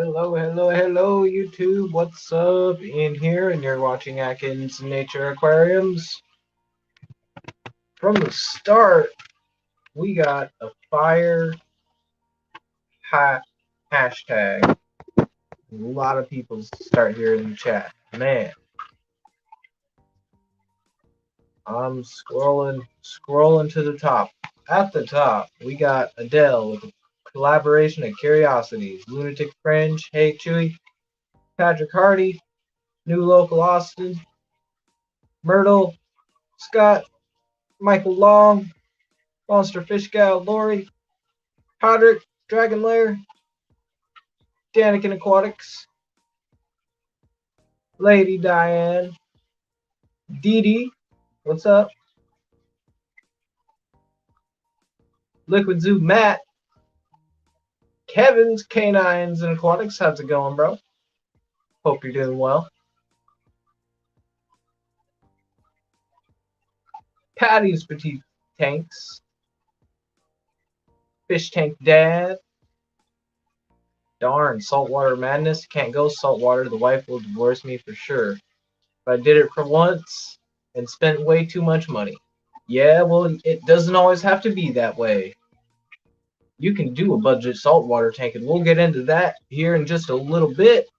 Hello, hello, hello, YouTube. What's up in here? And you're watching Atkins Nature Aquariums. From the start, we got a fire hashtag. A lot of people start here in the chat. Man, I'm scrolling to the top. At the top, we got Adele with a collaboration of Curiosities, Lunatic Fringe, Hey Chewy, Patrick Hardy, New Local Austin, Myrtle, Scott, Michael Long, Monster Fish Gal, Lori, Podrick, Dragon Lair, Danikin Aquatics, Lady Diane, Dee Dee, what's up? Liquid Zoo Matt, Kevin's Canines and Aquatics, how's it going, bro? Hope you're doing well. Patty's Petite Tanks, Fish Tank Dad, darn, saltwater madness, can't go saltwater, the wife will divorce me for sure. But I did it for once and spent way too much money. Yeah, well, it doesn't always have to be that way. You can do a budget saltwater tank, and we'll get into that here in just a little bit.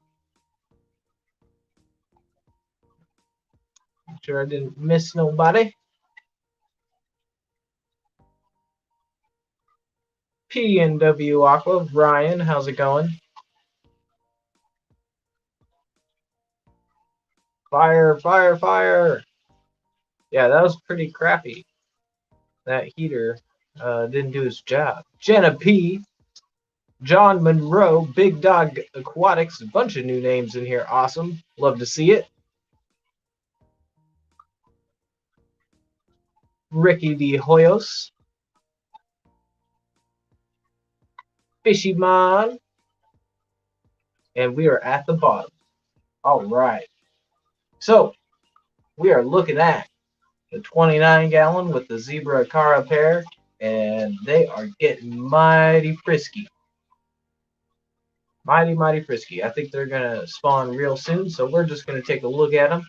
Make sure I didn't miss nobody. PNW Aqua, Ryan, how's it going? Fire, fire, fire. Yeah, that was pretty crappy. That heater didn't do his job. Jenna P, John Monroe, Big Dog Aquatics, a bunch of new names in here. Awesome. Love to see it. Ricky D. Hoyos, Fishy Mon, and we are at the bottom. All right. So, we are looking at the 29 gallon with the Zebra Cara pair, and they are getting mighty frisky. Mighty frisky. I think they're going to spawn real soon, so we're just going to take a look at them.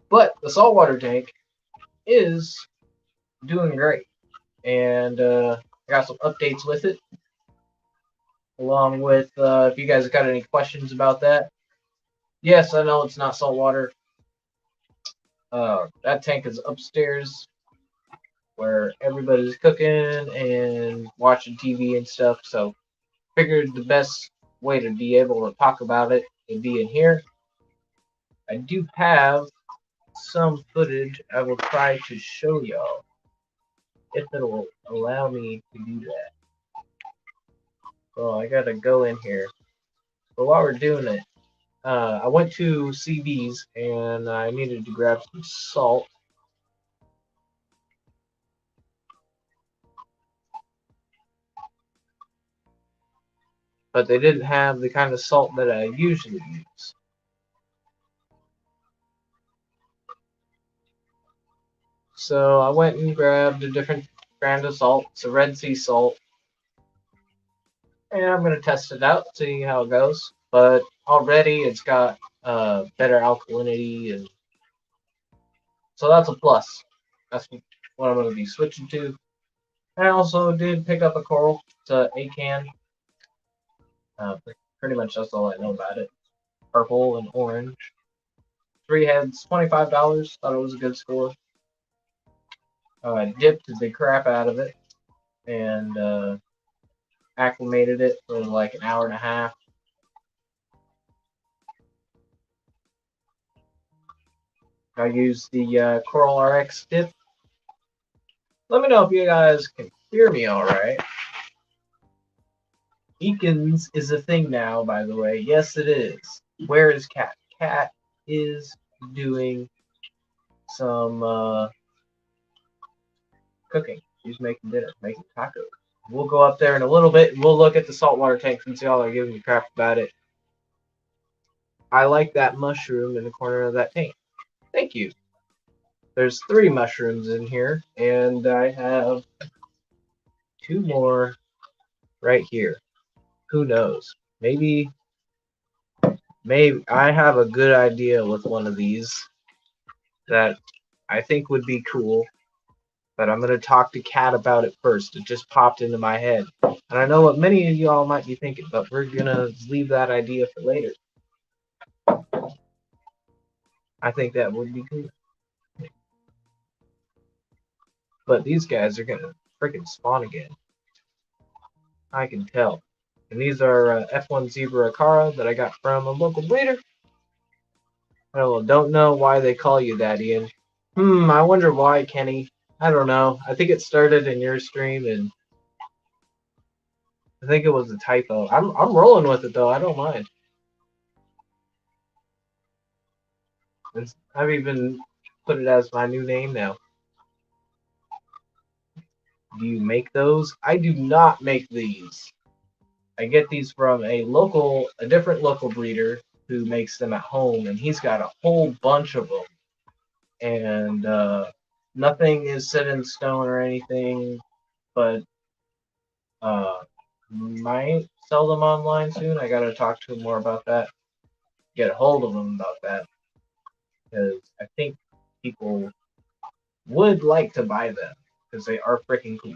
But the saltwater tank is doing great, and I got some updates with it, along with if you guys got any questions about that. Yes, I know it's not saltwater. That tank is upstairs where everybody's cooking and watching TV and stuff, so figured the best way to be able to talk about it would be in here. I do have some footage I will try to show y'all if it'll allow me to do that. So I gotta go in here. But while we're doing it, I went to CB's and I needed to grab some salt. But they didn't have the kind of salt that I usually use. So I went and grabbed a different brand of salt. It's a Red Sea salt. And I'm going to test it out, see how it goes. But already it's got better alkalinity, and so that's a plus. That's what I'm going to be switching to. I also did pick up a coral. It's a can. Pretty much that's all I know about it. Purple and orange. 3 heads, $25. Thought it was a good score. I dipped the crap out of it and acclimated it for like an hour and a half. I used the Coral RX dip. Let me know if you guys can hear me all right. Eakins is a thing now, by the way. Yes, it is. Where is Cat? Cat is doing some cooking. She's making dinner, making tacos. We'll go up there in a little bit and we'll look at the saltwater tank since y'all are giving me crap about it. I like that mushroom in the corner of that tank. Thank you. There's 3 mushrooms in here, and I have 2 more right here. Who knows? Maybe I have a good idea with one of these that I think would be cool, but I'm gonna talk to Kat about it first. It just popped into my head, and I know what many of y'all might be thinking, but we're gonna leave that idea for later. I think that would be cool. But these guys are gonna freaking spawn again. I can tell. And these are F1 Zebra Akara that I got from a local breeder. I don't know why they call you that, Ian. I wonder why, Kenny. I don't know. I think it started in your stream, and I think it was a typo. I'm rolling with it though. I don't mind. I've even put it as my new name now. Do you make those? I do not make these. I get these from a different local breeder who makes them at home, and he's got a whole bunch of them. And nothing is set in stone or anything, but uh, might sell them online soon. I gotta talk to him more about that. Get a hold of him about that because I think people would like to buy them because they are freaking cool.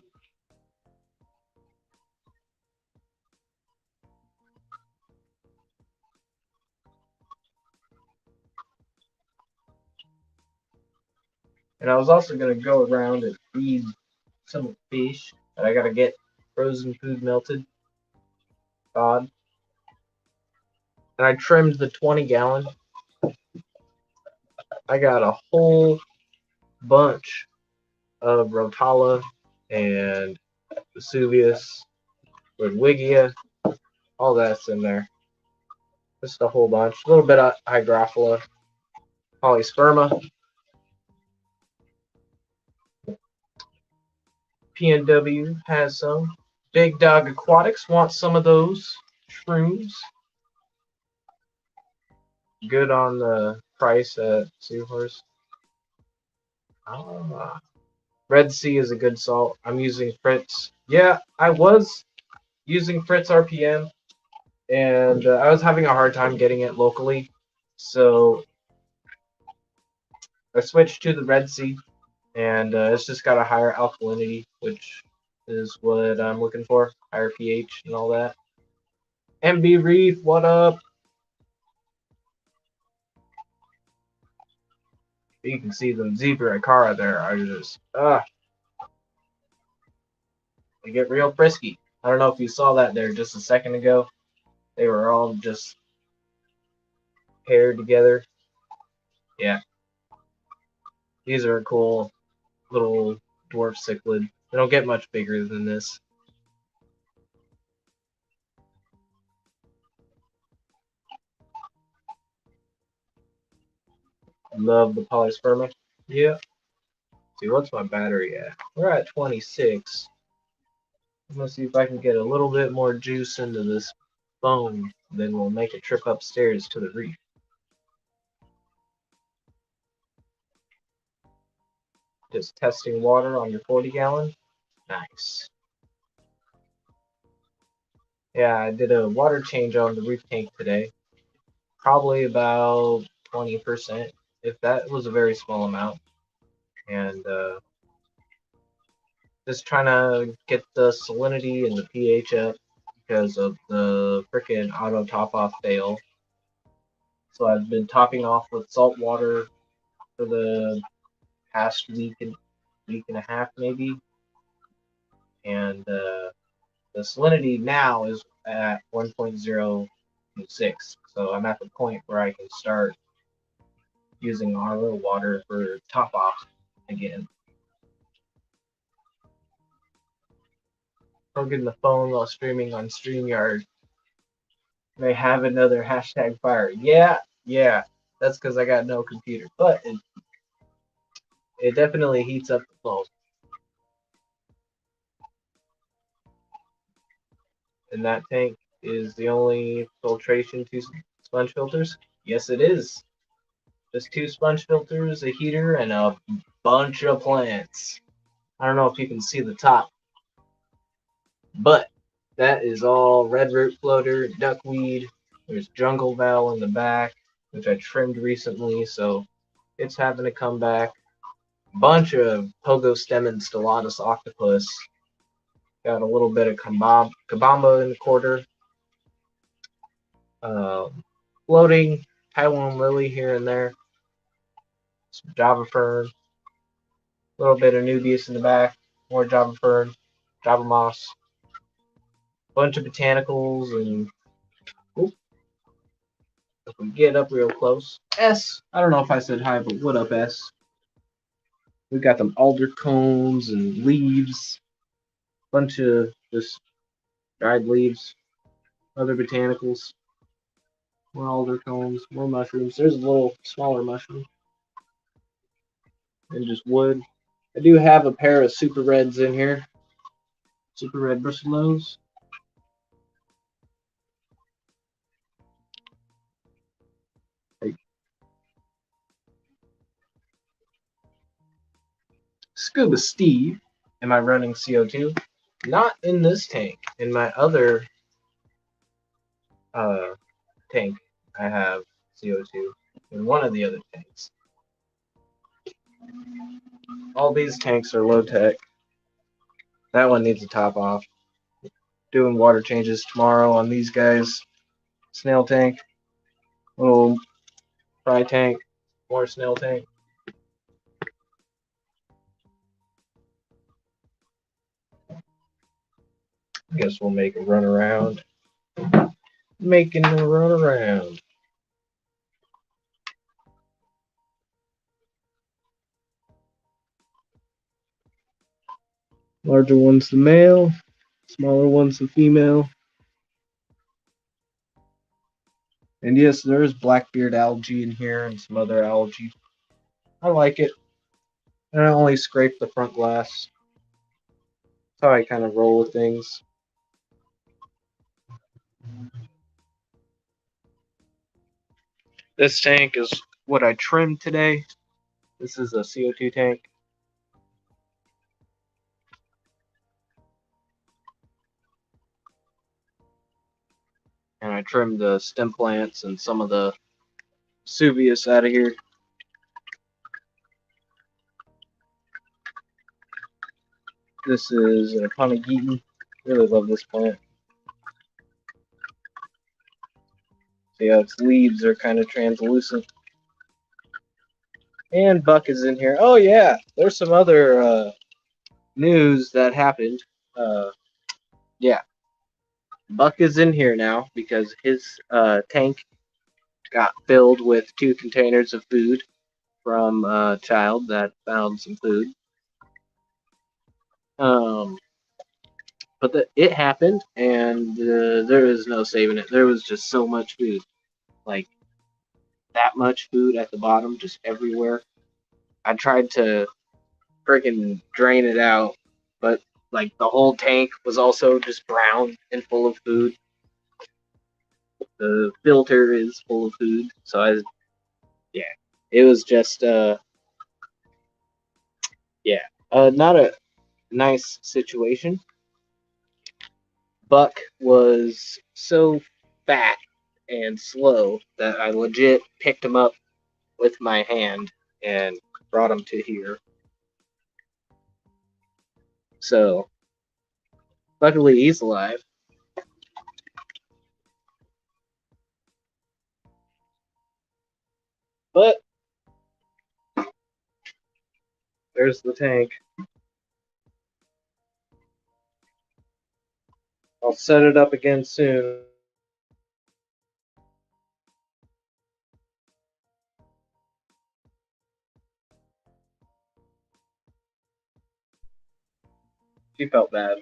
And I was also gonna go around and feed some fish, but I gotta get frozen food melted, thawed. And I trimmed the 20-gallon. I got a whole bunch of Rotala and Vesuvius, Ludwigia, all that's in there. Just a whole bunch. A little bit of Hygrophila, Polysperma. PNW has some. Big Dog Aquatics wants some of those shrooms. Good on the price at Seahorse. Red Sea is a good salt. I'm using Fritz. Yeah, I was using Fritz RPM, and I was having a hard time getting it locally. So I switched to the Red Sea, and it's just got a higher alkalinity, which is what I'm looking for. Higher pH and all that. MB Reef, what up? You can see them Zebra Akara there are just they get real frisky. I don't know if you saw that there just a second ago. They were all just paired together. Yeah. These are a cool little dwarf cichlid. They don't get much bigger than this. Love the Polysperma. Yeah. See, what's my battery at? We're at 26. I'm gonna see if I can get a little bit more juice into this phone. Then we'll make a trip upstairs to the reef. Just testing water on your 40-gallon. Nice. Yeah, I did a water change on the reef tank today. Probably about 20%. If that was a very small amount. And just trying to get the salinity and the pH up because of the frickin' auto top off fail. So I've been topping off with salt water for the past week and a half maybe. And the salinity now is at 1.06. So I'm at the point where I can start using RO water for top off again. Plugging the phone while streaming on StreamYard may have another hashtag fire. Yeah, that's because I got no computer. But it definitely heats up the phone. And that tank is the only filtration to sponge filters? Yes, it is. Just 2 sponge filters, a heater, and a bunch of plants. I don't know if you can see the top, but That is all red root floater, duckweed. There's jungle val in the back, which I trimmed recently, so it's having to come back. Bunch of pogo stem and stellatus octopus. Got a little bit of kabamba in the quarter. Floating Taiwan lily here and there. Some Java fern. A little bit of Nubius in the back. More Java fern. Java moss. Bunch of botanicals and oop, if we get up real close. S. I don't know if I said hi, but what up, S? We got them alder cones and leaves. Bunch of just dried leaves. Other botanicals. More alder cones. More mushrooms. There's a little smaller mushroom. And just wood. I do have a pair of super reds in here. Super red Brucellosis. Scuba Steve. Am I running CO2? Not in this tank. In my other tank, I have CO2. In one of the other tanks. All these tanks are low tech. That one needs a top off. Doing water changes tomorrow on these guys. Snail tank. Little fry tank. More snail tank. I guess we'll make a run around. Making a run around. Larger one's the male, smaller one's the female. And yes, there is blackbeard algae in here and some other algae. I like it. And I only scrape the front glass. That's how I kind of roll with things. This tank is what I trimmed today. This is a CO2 tank. And I trimmed the stem plants and some of the Suvius out of here. This is an Aponogeton. Really love this plant. See how its leaves are kind of translucent. And Buck is in here. Oh yeah, there's some other news that happened. Yeah, Buck is in here now because his tank got filled with 2 containers of food from a child that found some food. But it happened, and there is no saving it. There was just so much food, like that much food at the bottom, just everywhere. I tried to freaking drain it out, but like the whole tank was also just brown and full of food. The filter is full of food, so yeah, it was just not a nice situation. Buck was so fat and slow that I legit picked him up with my hand and brought him to here. So, luckily he's alive. But there's the tank. I'll set it up again soon. She felt bad.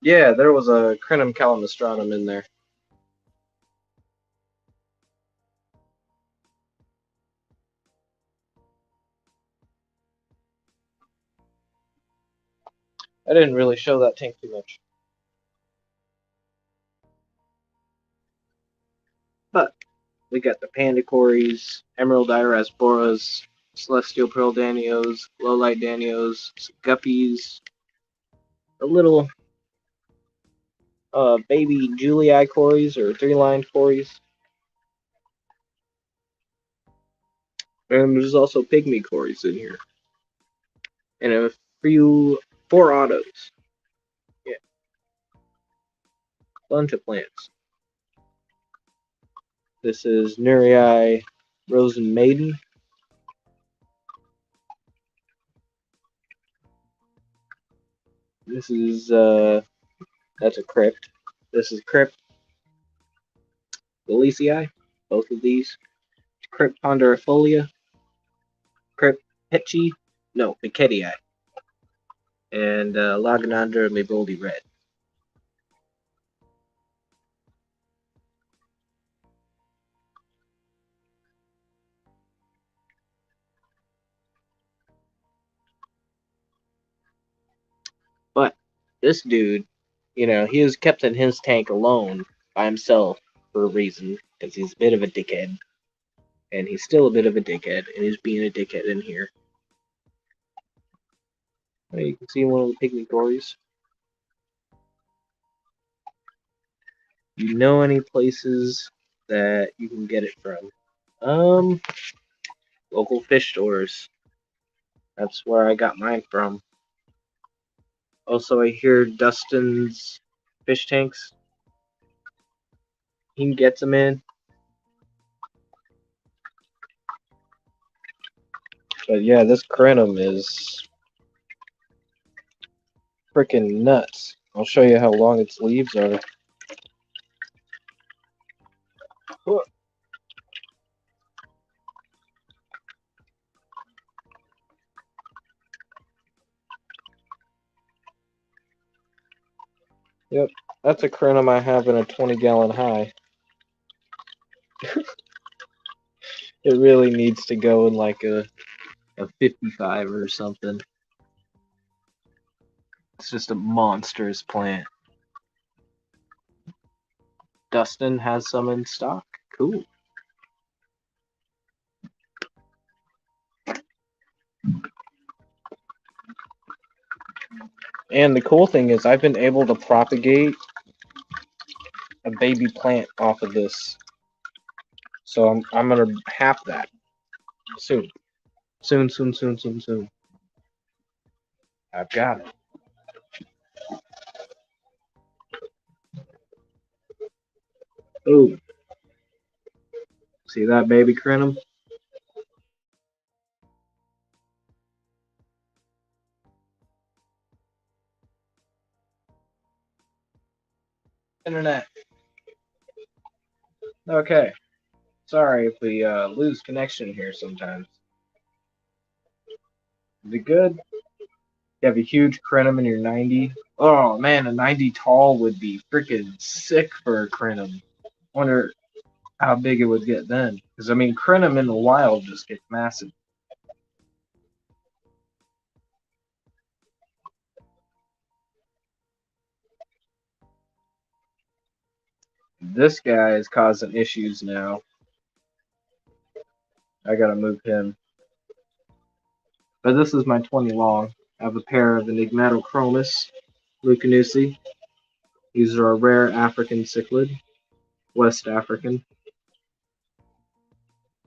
Yeah, there was a Crinum calamastranum in there. I didn't really show that tank too much. But We got the Panda Cories, Emerald Iris Boras, Celestial Pearl Danios, Lowlight Danios, Guppies, a little baby Julii Cories or three-lined Cories. And there's also Pygmy Cories in here. And a few 4 autos. Yeah. Bunch of plants. This is Nurii Rosen Maiden. This is that's a crypt. This is Crypt Delicii, both of these. Crypt Ponderifolia, Crypt Petchi, no, Piquetii, and Laganandra Maboldi Red. But this dude, he was kept in his tank alone by himself for a reason, because he's a bit of a dickhead. And he's still a bit of a dickhead, and he's being a dickhead in here. You can see one of the Pygmy Cories. You know any places that you can get it from? Local fish stores. That's where I got mine from. Also, I hear Dustin's fish tanks. He gets them in. But yeah, this Crenum is freaking nuts. I'll show you how long its leaves are. Yep, that's a Crenum I have in a 20-gallon high. It really needs to go in like a 55 or something. It's just a monstrous plant. Dustin has some in stock. Cool. And the cool thing is I've been able to propagate a baby plant off of this. So I'm gonna have that soon. Soon. I've got it. Ooh. See that baby Crenum? Internet. Okay. Sorry if we lose connection here sometimes. Is it good? You have a huge Crenum in your 90. Oh man, a 90 tall would be freaking sick for a Crenum. Wonder how big it would get then. Because I mean, Crenum in the wild just gets massive. This guy is causing issues now. I gotta move him. But this is my 20 long. I have a pair of Enigmatochromis Lucanusi. These are a rare African cichlid, West African.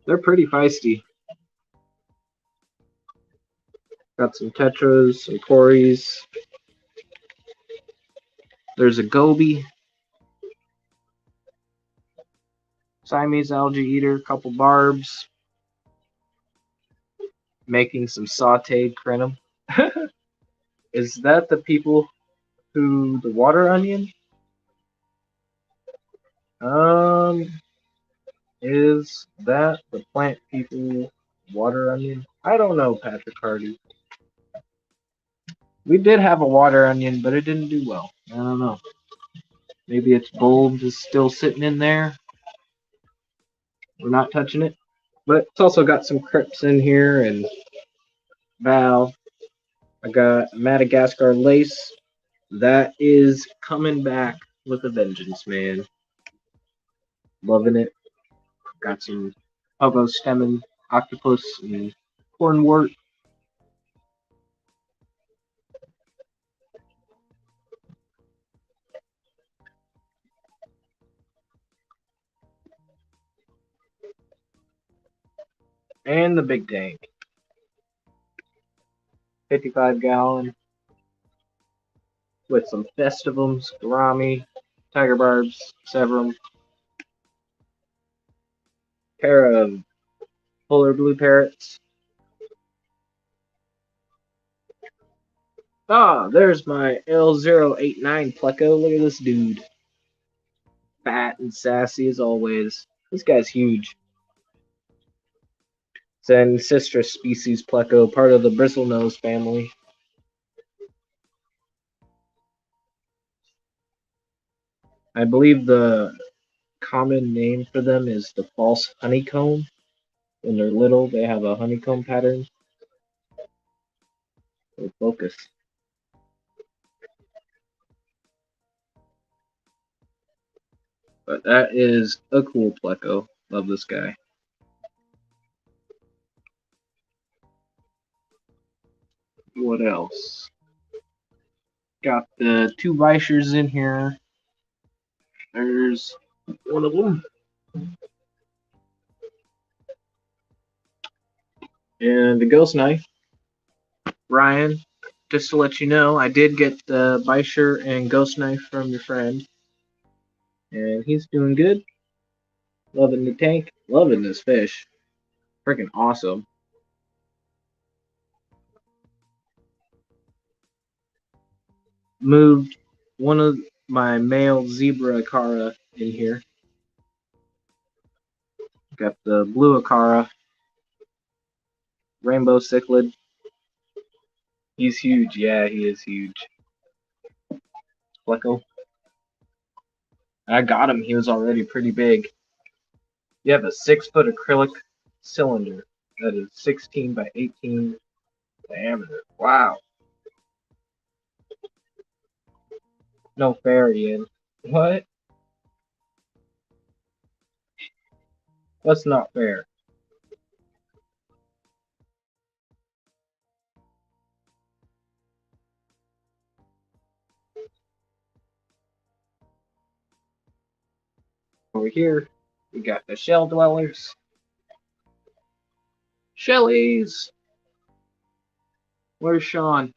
They're pretty feisty. Got some Tetras, some Cories. There's a Goby. Siamese algae eater, couple barbs. Making some sauteed Crenum. Is that the people who the water onion? Is that the plant people water onion? I don't know, Patrick Hardy. We did have a water onion, but it didn't do well. I don't know. Maybe its bulb is still sitting in there. We're not touching it. But it's also got some crypts in here and Val. I got Madagascar lace. That is coming back with a vengeance, man. Loving it. Got some Hobo octopus, and cornwort. And the big tank. 55-gallon with some Festivums, Gourami, Tiger Barbs, Severum, pair of polar blue parrots. Ah, there's my L089 Pleco. Look at this dude. Fat and sassy as always. This guy's huge. It's an ancestral species Pleco, part of the bristlenose family. I believe the common name for them is the false honeycomb. When they're little, they have a honeycomb pattern. Focus. But that is a cool Pleco. Love this guy. What else? Got the two Reichers in here. There's one of them. And the Ghost Knife. Ryan, just to let you know, I did get the Bisher and Ghost Knife from your friend. And he's doing good. Loving the tank. Loving this fish. Freaking awesome. Moved one of my male zebra Akara in here. Got the blue Akara. Rainbow cichlid. He's huge. Yeah, he is huge. Pleco. I got him. He was already pretty big. You have a 6-foot acrylic cylinder that is 16 by 18 diameter. Wow. No fairy in. What? That's not fair. Over here, we got the shell dwellers. Shellies! Where's Sean?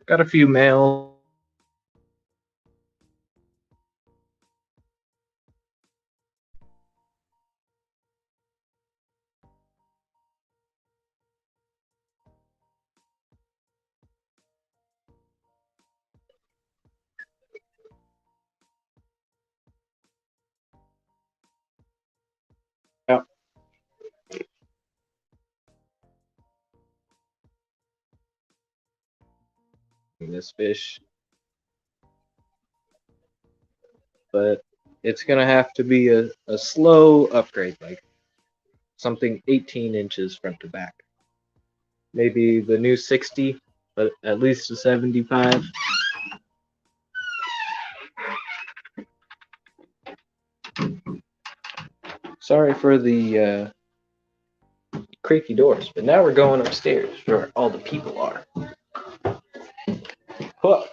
Got a few males. Yep. This fish. But it's gonna have to be a slow upgrade, like something 18 inches front to back. Maybe the new 60, but at least a 75. Sorry for the creaky doors, but now we're going upstairs where all the people are. Huh.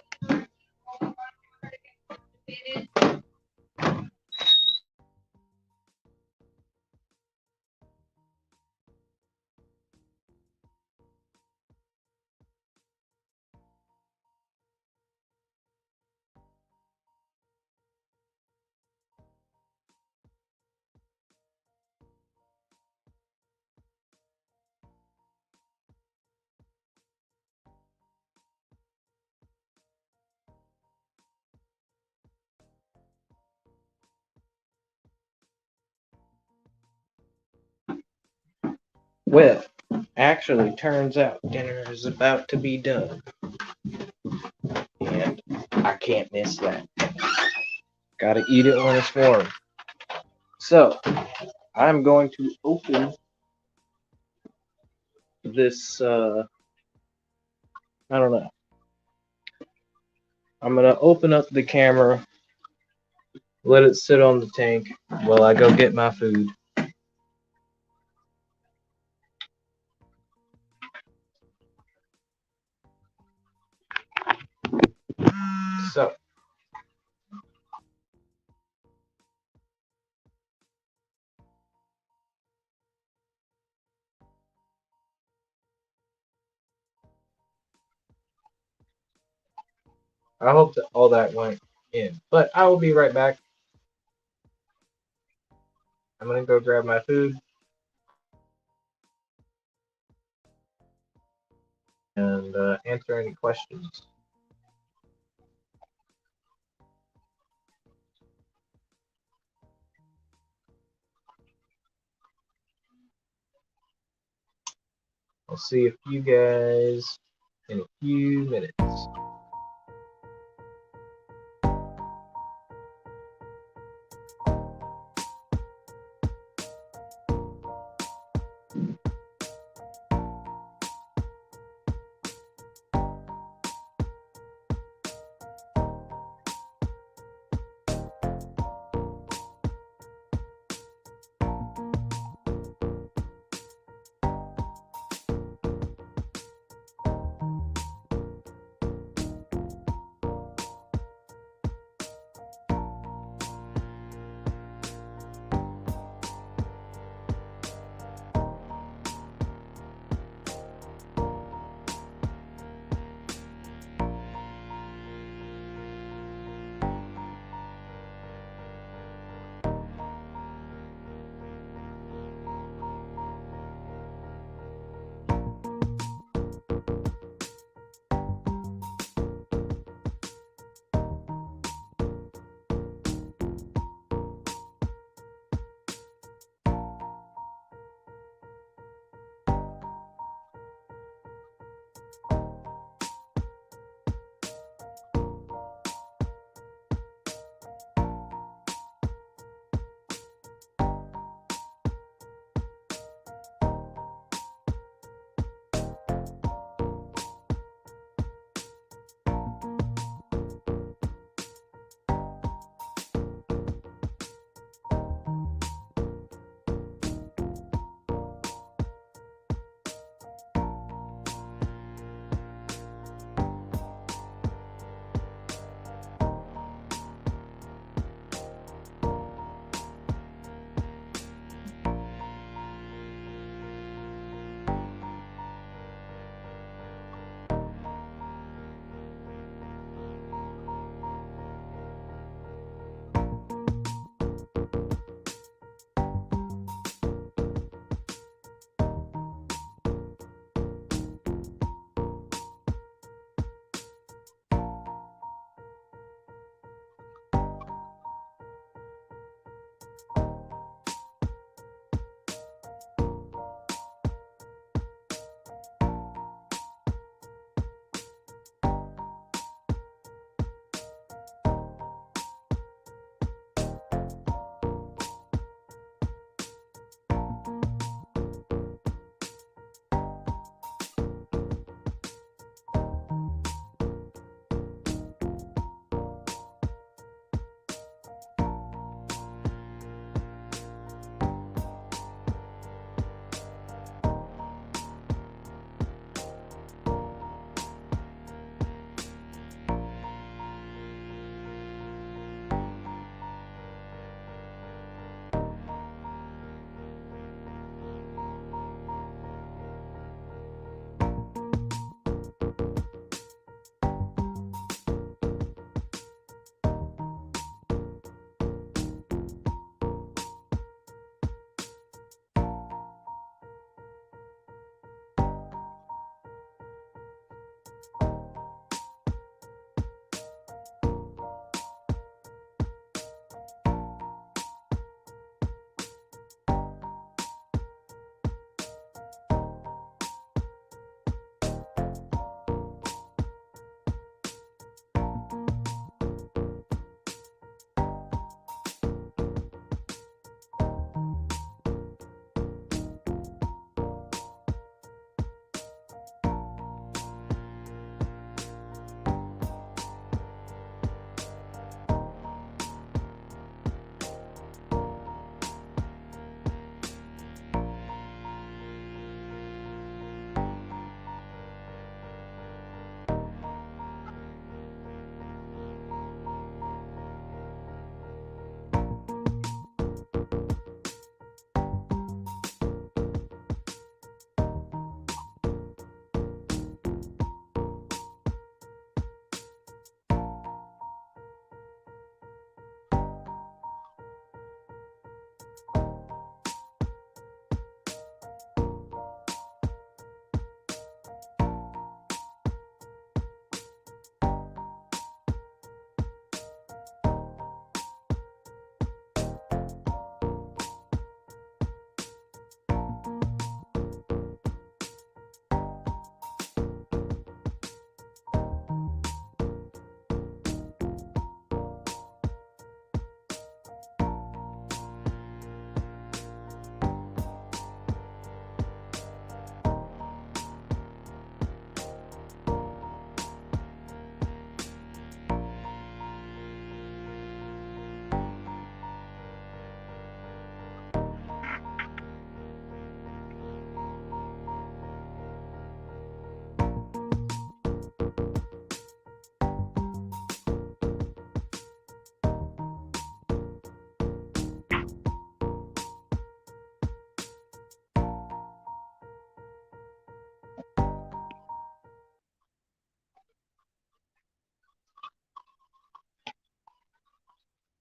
Well, actually, turns out dinner is about to be done. And I can't miss that. Gotta eat it when it's warm. So, I'm going to open this I don't know. I'm gonna open up the camera, let it sit on the tank while I go get my food. So, I hope that all that went in. But I will be right back. I'm gonna go grab my food and answer any questions. I'll see you guys in a few minutes.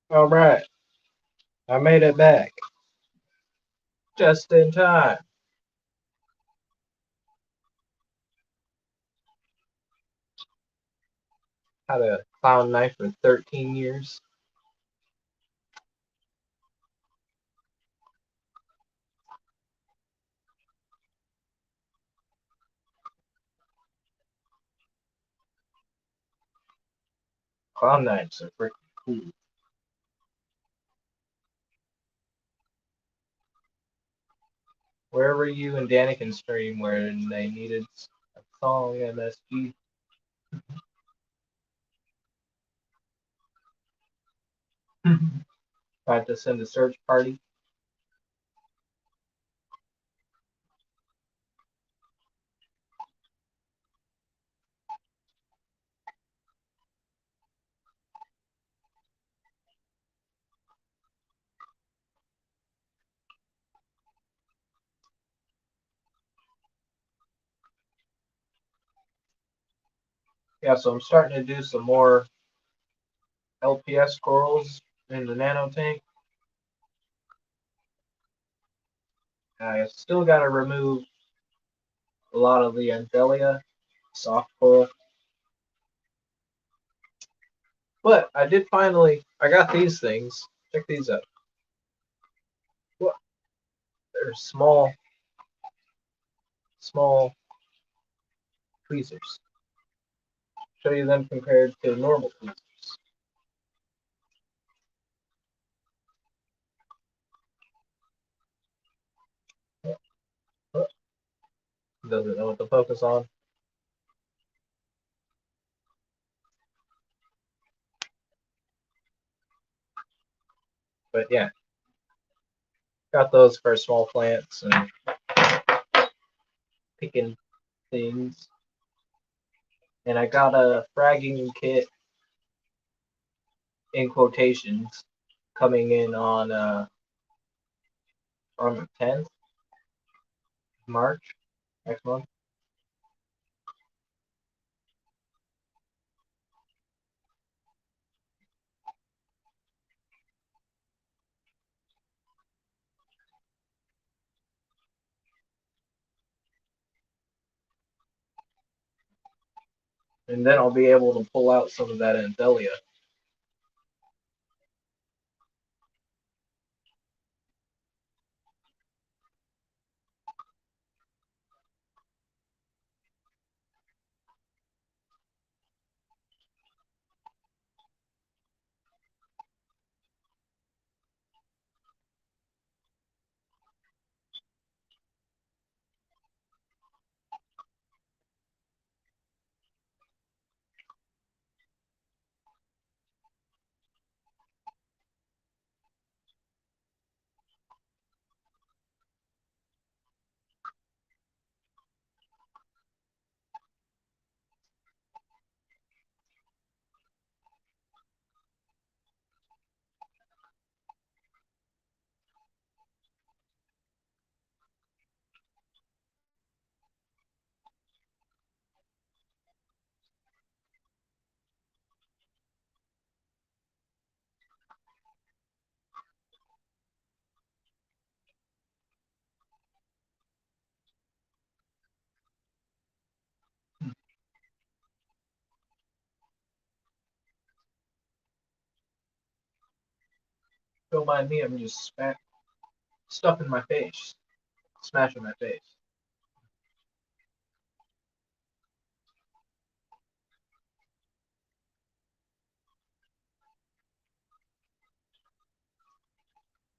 All right, I made it back just in time. Had a clown knife for 13 years. Clown knives are freaking cool. Where were you in Daniken stream when they needed a song MSG? Tried to send a search party. Yeah, so I'm starting to do some more LPS squirrels in the nano tank. I still got to remove a lot of the Anthelia soft coral. But I did I got these things. Check these out. What? They're small tweezers. Show you them compared to normal tweezers. Doesn't know what to focus on. But yeah, got those for small plants and picking things. And I got a fragging kit in quotations coming in on the 10th March next month. And then I'll be able to pull out some of that Anthelia. Don't mind me, I'm just stuffing my face, smashing my face.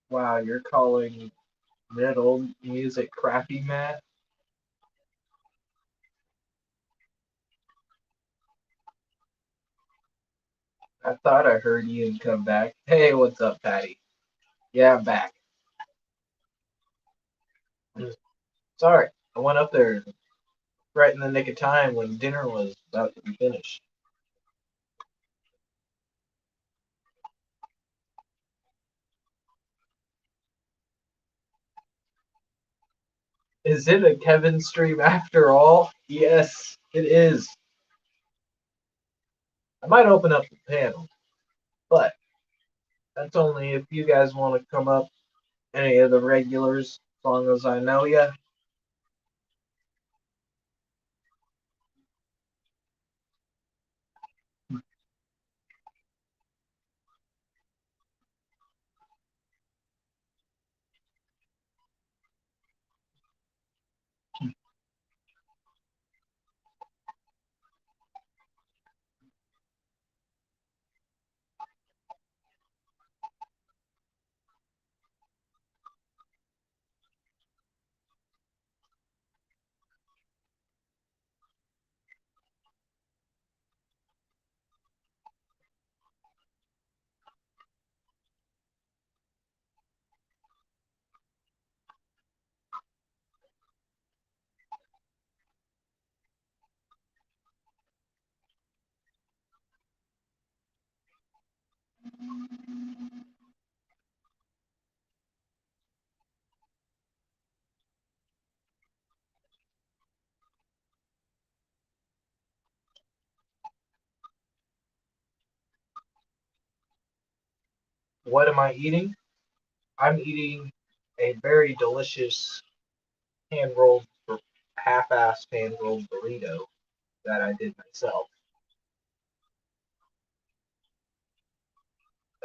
Wow, you're calling metal music crappy, Matt? I thought I heard Ian come back. Hey, what's up, Patty? Yeah, I'm back. Sorry, I went up there right in the nick of time when dinner was about to be finished. Is it a Kevin stream after all? Yes, it is. I might open up the panel, but That's only if you guys want to come up, any of the regulars, as long as I know you. What am I eating? I'm eating a very delicious hand rolled, half-assed hand rolled burrito that I did myself.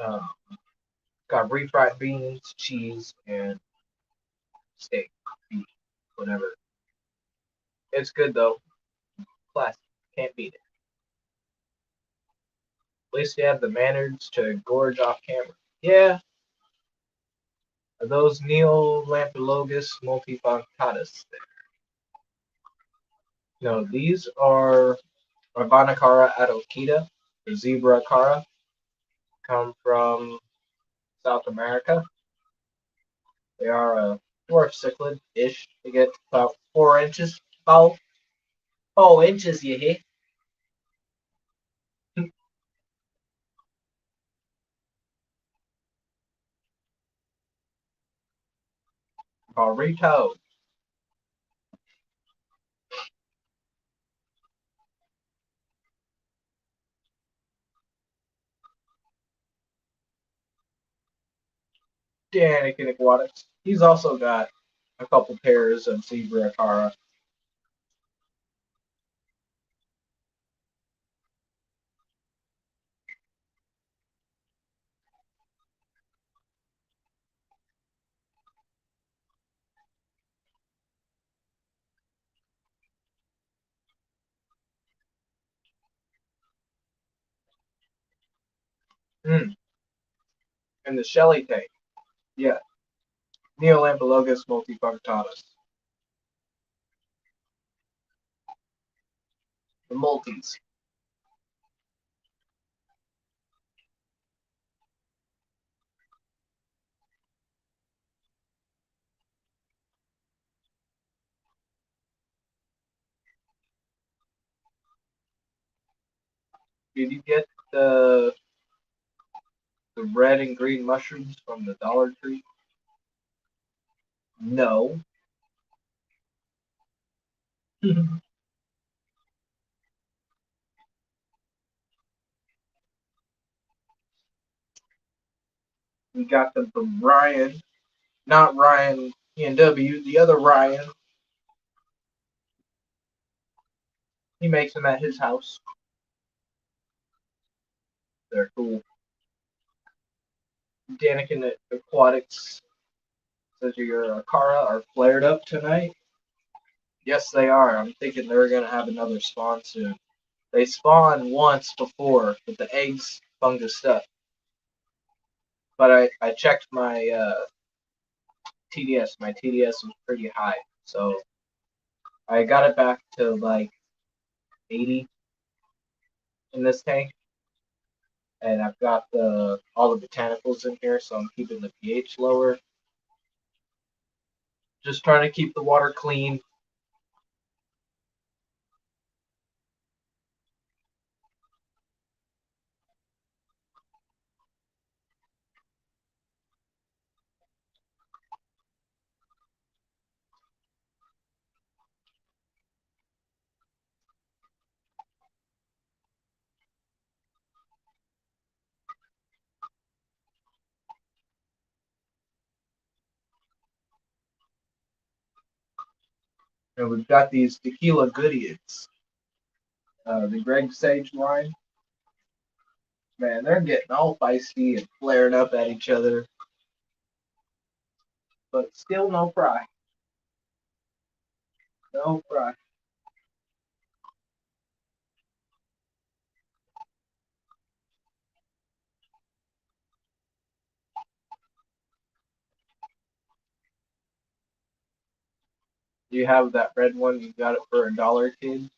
Um, got refried beans, cheese, and steak, beef, whatever. It's good though. Classic. Can't beat it. At least you have the manners to gorge off camera. Yeah, are those Neolampologus multifunctatus there? No, these are Rabanakara adokita, the zebra cara, come from South America. They are a dwarf cichlid-ish. They get about 4 inches. About 4 inches, you hear? Burrito. Danica Aquatics. He's also got a couple pairs of zebra cara. Mm. And the Shelly tank. Yeah. Neolampologus multifunctatus. The multis. Did you get the red and green mushrooms from the Dollar Tree? No. We got them from Ryan, not Ryan E&W, the other Ryan. He makes them at his house. They're cool. Danikin Aquatics says your Akara are flared up tonight. Yes, they are. I'm thinking they're going to have another spawn soon. They spawned once before, but the eggs fungus up. But I checked my TDS. My TDS was pretty high. So I got it back to like 80 in this tank. And I've got all the botanicals in here, so I'm keeping the pH lower. Just trying to keep the water clean. And we've got these tequila goodies. The Greg Sage line. Man, they're getting all feisty and flaring up at each other. But still no fry. No fry. You have that red one, you got it for $1, kid.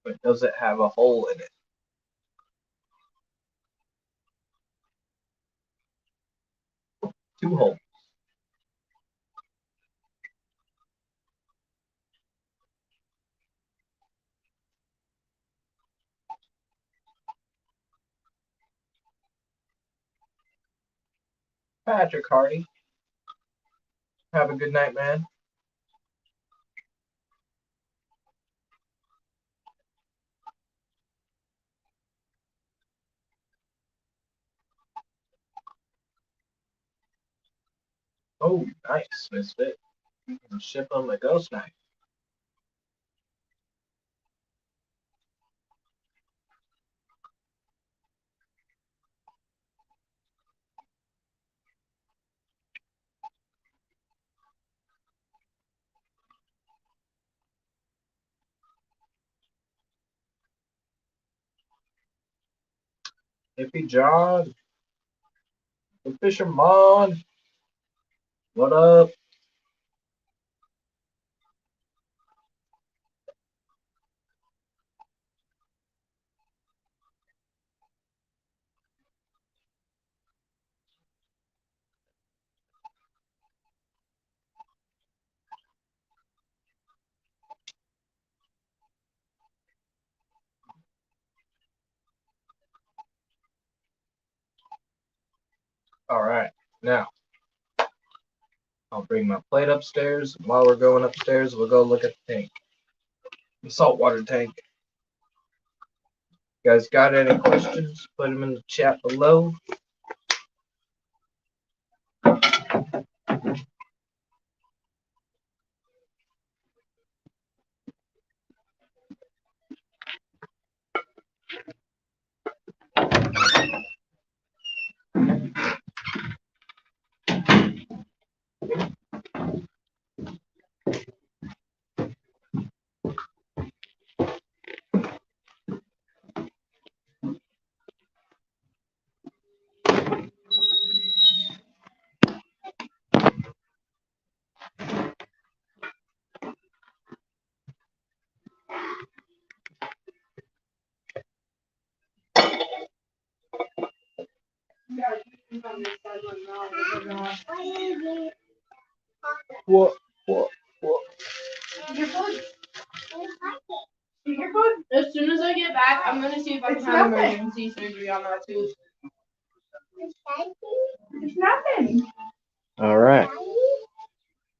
But does it have a hole in it? Two holes. Patrick Hardy. Have a good night, man. Oh, nice, Misfit. You can ship them a ghost knife. Hippie John. The Fisherman. What up? All right. Now, I'll bring my plate upstairs. While we're going upstairs, we'll go look at the tank. The saltwater tank. You guys got any questions? Put them in the chat below. What? What? Your food. Your food. As soon as I get back, I'm gonna see if I can have emergency surgery on that tooth. It's nothing. All right.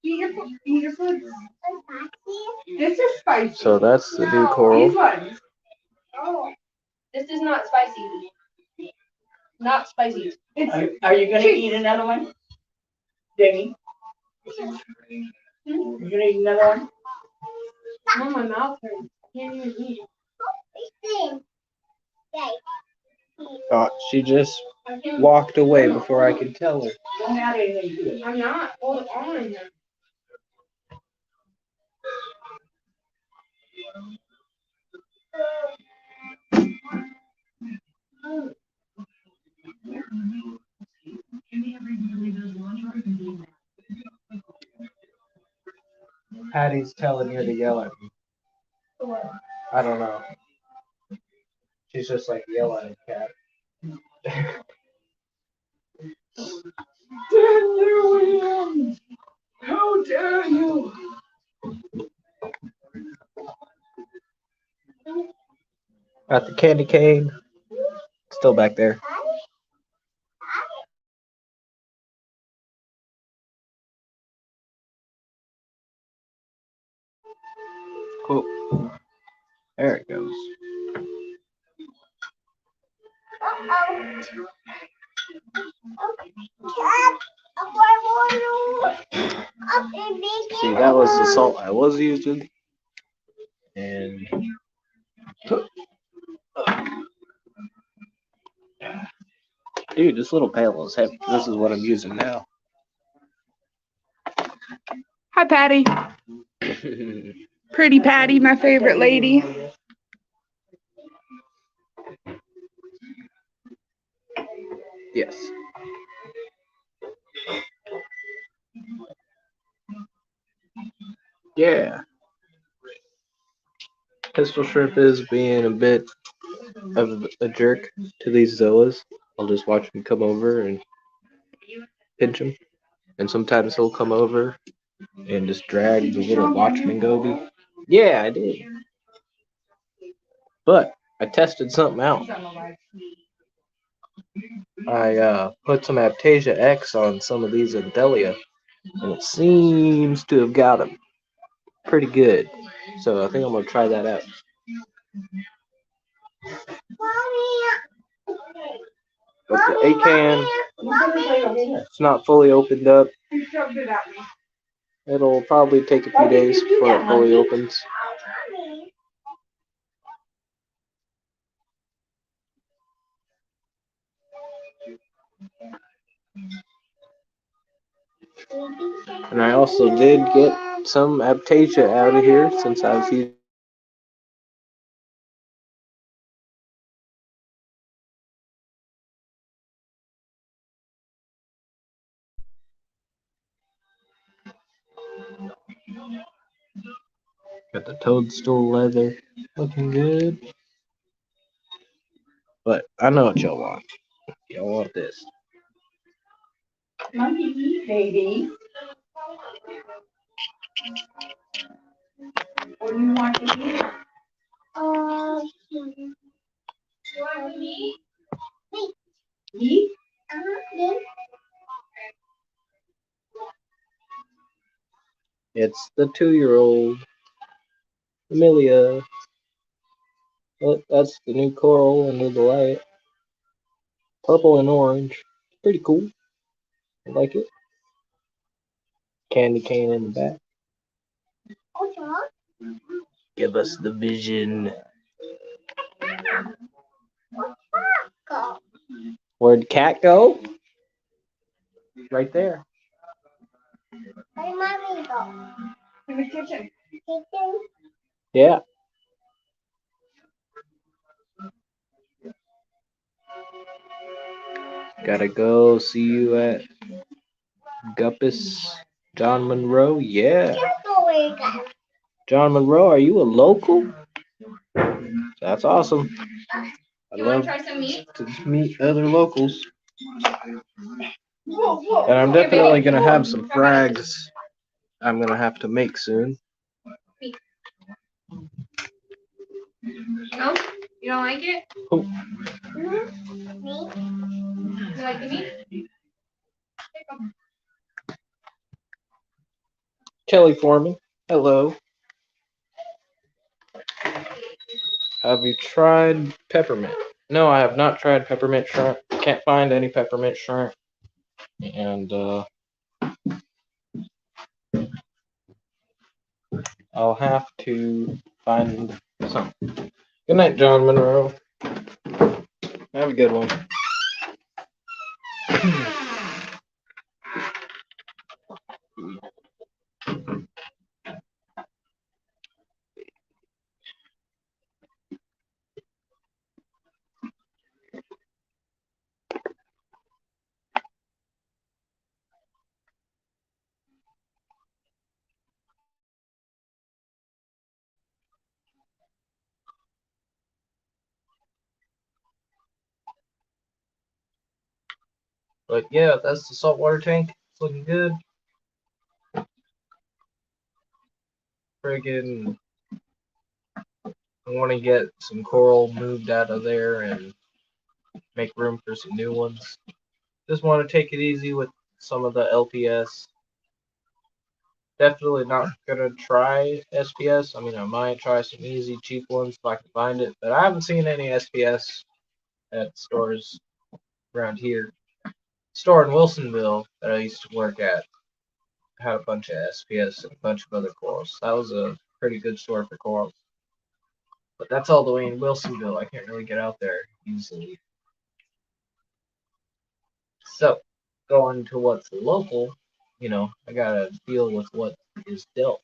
Eat your food. Eat your food. This is spicy. So that's the new coral. These ones. Oh. This is not spicy. Not spicy. Are you gonna eat another one? Jamie? You gonna eat another one? Oh, my mouth hurts. I can't even eat. She just walked away before I could tell her. Don't have anything to do. I'm not. Hold on. Patty's telling her to yell at me. I don't know. She's just like yell at a cat. Dare Williams! How dare you! Got the candy cane. Still back there. Cool. There it goes. See, that was the salt I was using. And dude, this little pail is heavy. This is what I'm using now. Hi, Patty. Pretty Patty, my favorite lady. Yes. Yeah. Pistol Shrimp is being a bit of a jerk to these Zillas. I'll just watch him come over and pinch him. And sometimes he'll come over and just drag the little Watchman Goby. Yeah, I did. But I tested something out. I put some Aptasia X on some of these Adelia, and it seems to have got them pretty good. So I think I'm going to try that out. But the ACAN, it's not fully opened up. It'll probably take a few days before it fully opens. And I also did get some Aptasia out of here since I was using. Got the toadstool leather looking good. But I know what y'all want. Y'all want this. Monkey, baby. What do you want to eat? Meat? It's the 2-year-old Amelia. Oh, that's the new coral under the light. Purple and orange. Pretty cool. I like it. Candy cane in the back. Give us the vision. Where'd the cat go? Right there. Where mommy go? In the kitchen. Kitchen? Yeah. Gotta go. See you at Guppus. John Monroe. Yeah. John Monroe, are you a local? That's awesome. I You want love to try some meat? to meet other locals. Whoa, whoa. And I'm definitely gonna have some frags I'm gonna have to make soon. No? You don't like it? Oh. You like the meat? Kelly Foreman, hello. Have you tried peppermint? No, I have not tried peppermint shrimp. Can't find any peppermint shrimp. And I'll have to find some. Good night, John Monroe. Have a good one. But yeah, that's the saltwater tank. It's looking good. Friggin', I want to get some coral moved out of there and make room for some new ones. Just want to take it easy with some of the LPS. Definitely not gonna try SPS. I mean, I might try some easy, cheap ones if I can find it, but I haven't seen any SPS at stores around here. Store in Wilsonville that I used to work at had a bunch of SPS and a bunch of other corals. That was a pretty good store for corals. But that's all the way in Wilsonville. I can't really get out there easily. So, going to what's local, I gotta deal with what is dealt.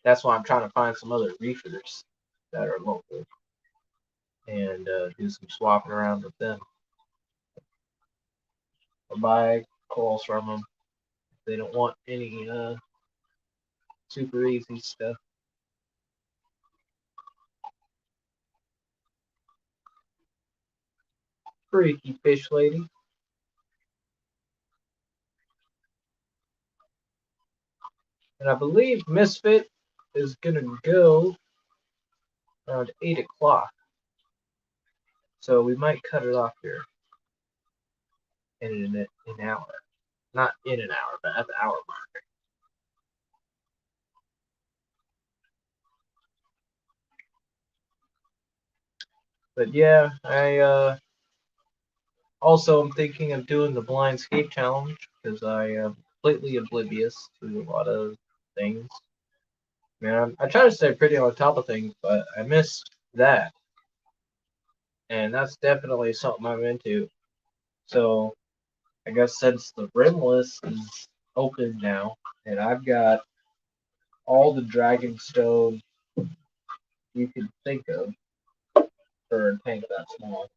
That's why I'm trying to find some other reefers that are local and do some swapping around with them. Or buy corals from them. They don't want any super easy stuff. Freaky fish lady. And I believe Misfit is gonna go around 8 o'clock. So we might cut it off here in an hour. Not in an hour, but at the hour mark. But yeah, I also am thinking of doing the blind skate challenge because I am completely oblivious to a lot of things. Man, I try to stay pretty on top of things, but I missed that. And that's definitely something I'm into. So I guess since the rimless is open now, and I've got all the Dragonstone you could think of for a tank that small.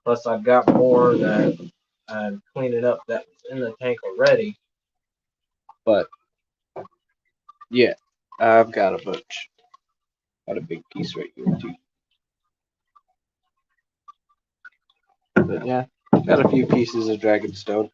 Plus, I've got more that I'm cleaning up that was in the tank already. But yeah, I've got a bunch. Got a big piece right here too. But yeah, got a few pieces of Dragonstone.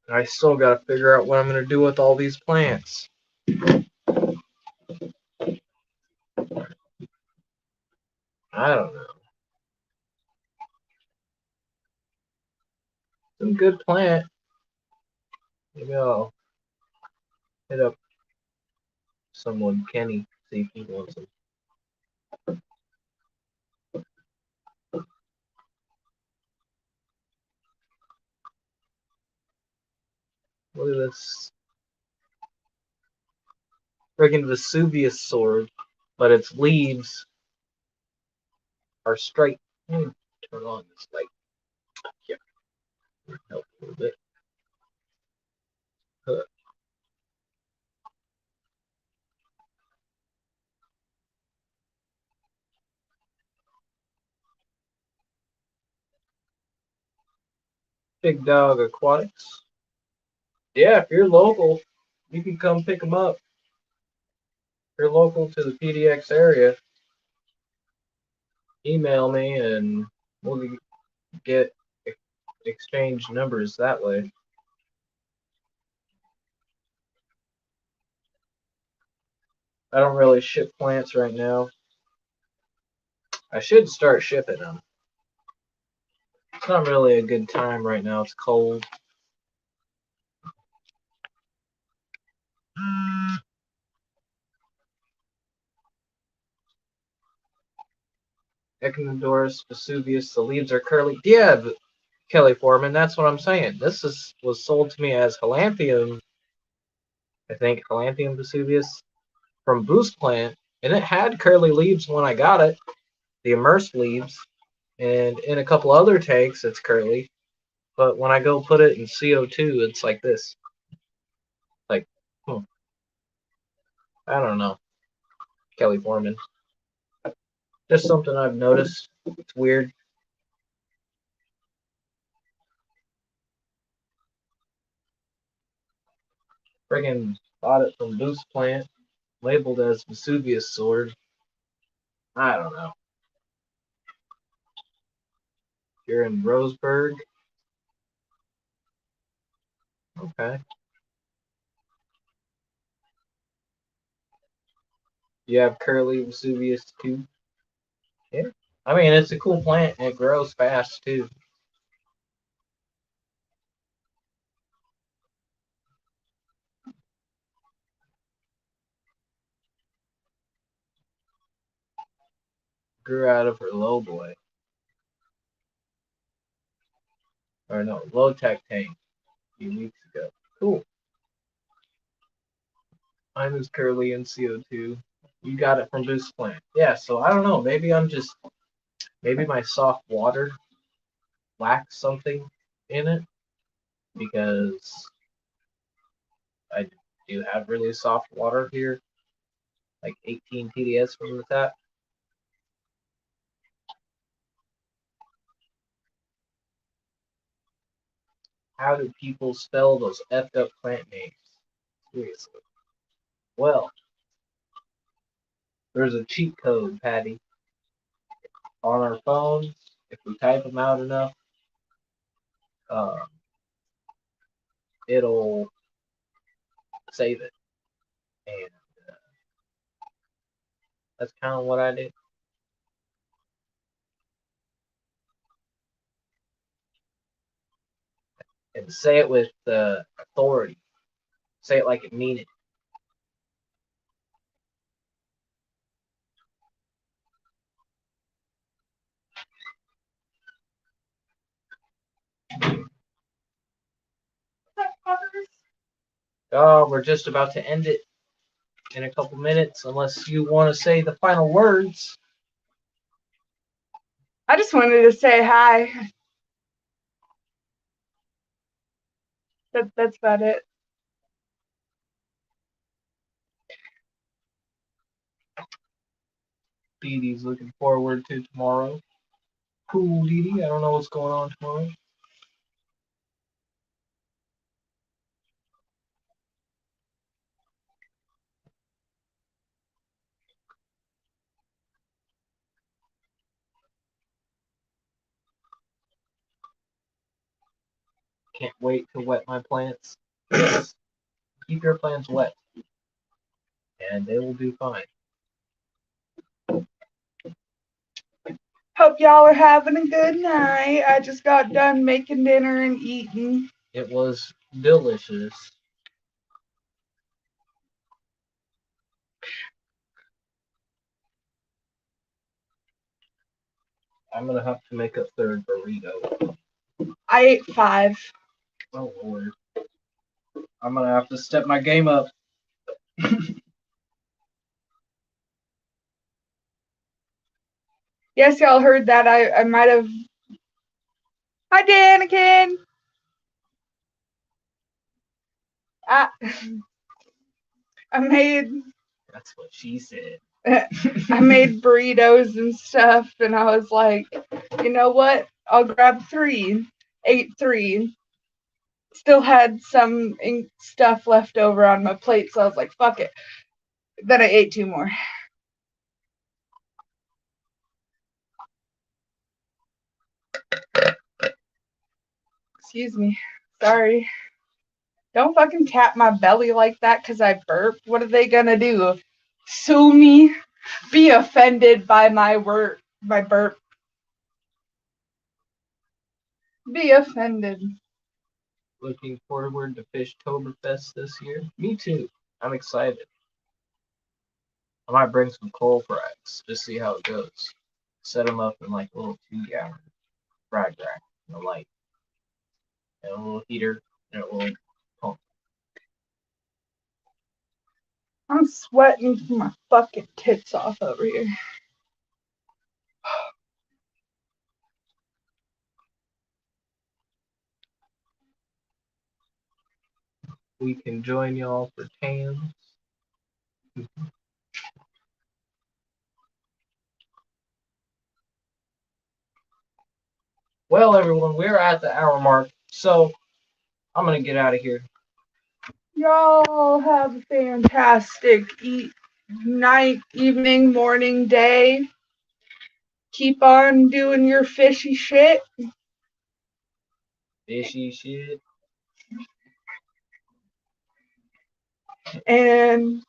I still got to figure out what I'm going to do with all these plants. I don't know. Some good plant. Maybe I'll hit up someone, Kenny, see if he wants them. Look at this friggin' Vesuvius sword, but its leaves are straight. Let me turn on this light. Yeah, help a little bit. Big Dog Aquatics. Yeah, if you're local, you can come pick them up. If you're local to the PDX area, email me and we'll get exchange numbers that way. I don't really ship plants right now. I should start shipping them. It's not really a good time right now. It's cold. Echinodorus, Vesuvius, the leaves are curly. Yeah, Kelly Foreman, that's what I'm saying. This was sold to me as Halanthium, I think, Halanthium Vesuvius from Boost Plant, and it had curly leaves when I got it, the immersed leaves, and in a couple other tanks it's curly, but when I go put it in CO2, it's like this. Like, I don't know. Kelly Foreman. Just something I've noticed. It's weird. Friggin' bought it from Boost Plant, labeled as Vesuvius sword. I don't know. You're in Roseburg. Okay. You have curly Vesuvius too? Yeah. I mean, it's a cool plant and it grows fast too. Grew out of her low boy. Or no, low tech tank a few weeks ago. Cool. Mine is curly and CO2. You got it from Boost Plant. Yeah, so I don't know. Maybe my soft water lacks something in it because I do have really soft water here, like 18 TDS from the tap. How do people spell those effed up plant names? Seriously. Well, there's a cheat code, Patty, on our phones. If we type them out enough, uh, it'll save it. And that's kind of what I did. And say it with authority. Say it like it mean it. Oh, we're just about to end it in a couple minutes, unless you want to say the final words. I just wanted to say hi. That's about it. Dee Dee's looking forward to tomorrow. Cool, Dee Dee. I don't know what's going on tomorrow. Can't wait to wet my plants. Yes, keep your plants wet, and they will do fine. Hope y'all are having a good night. I just got done making dinner and eating. It was delicious. I'm gonna have to make a third burrito. I ate 5. Oh Lord. I'm gonna have to step my game up. Yes, y'all heard that. I might have. Hi, Danikin. I made That's what she said. I made burritos and stuff, and I was like, you know what? I'll grab 3. Ate 3. Still had some stuff left over on my plate, so I was like, fuck it. Then I ate 2 more. Excuse me. Sorry. Don't fucking tap my belly like that because I burped. What are they gonna do? Sue me? Be offended by my burp. Be offended. Looking forward to Fishtoberfest this year. Me too. I'm excited. I might bring some coal frags, just see how it goes. Set them up in like a little 2-gallon frag rack and a light, and a little heater, and a little pump. I'm sweating my fucking tits off over here. We can join y'all for tans. Well, everyone, we're at the hour mark, so I'm gonna get out of here. Y'all have a fantastic night, evening, morning, day. Keep on doing your fishy shit. Fishy shit. And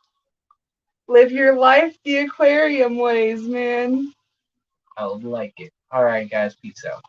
live your life the aquarium ways, man. I would like it. All right, guys. Peace out.